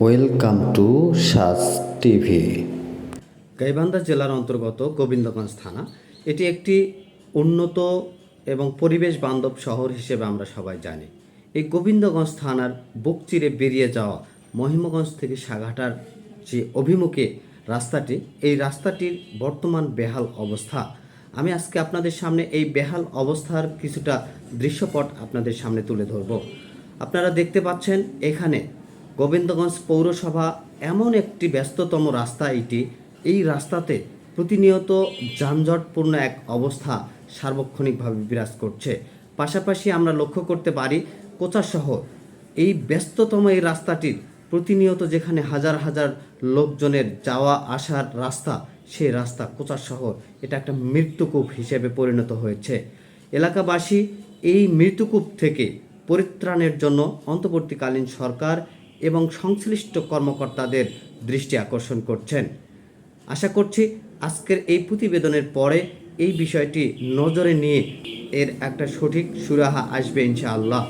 Welcome to সাজ TV. Gaibandha জেলার অন্তর্গত গোবিন্দগঞ্জ থানা। এটি একটি উন্নত এবং পরিবেশ বান্ধব শহর হিসেবে আমরা সবাই জানি। এই গোবিন্দগঞ্জ থানার বুক চিরে বেরিয়ে যাওয়া মহিমগঞ্জ থেকে সাঘাটার যে অভিমুখে রাস্তাটি, এই রাস্তাটির বর্তমান বেহাল অবস্থা। আমি আজকে আপনাদের সামনে এই বেহাল অবস্থার কিছুটা দৃশ্যপট আপনাদের সামনে তুলে ধরব। আপনারা দেখতে পাচ্ছেন এখানে গোবিন্দগঞ্জ পৌরসভা এমন একটি ব্যস্ততম রাস্তা এটি। এই রাস্তাতে প্রতিনিয়ত যানজটপূর্ণ এক অবস্থা সার্বক্ষণিকভাবে বিরাজ করছে। পাশাপাশি আমরা লক্ষ্য করতে পারি কোচা শহর, এই ব্যস্ততম এই রাস্তাটির প্রতিনিয়ত যেখানে হাজার হাজার লোকজনের যাওয়া আসার রাস্তা, সেই রাস্তা কোচা শহর এটা একটা মৃত্যুকূপ হিসেবে পরিণত হয়েছে। এলাকাবাসী এই মৃত্যুকূপ থেকে পরিত্রাণের জন্য অন্তর্বর্তীকালীন সরকার এবং সংশ্লিষ্ট কর্মকর্তাদের দৃষ্টি আকর্ষণ করছেন। আশা করছি আজকের এই প্রতিবেদনের পরে এই বিষয়টি নজরে নিয়ে এর একটা সঠিক সুরাহা আসবে ইনশাআল্লাহ।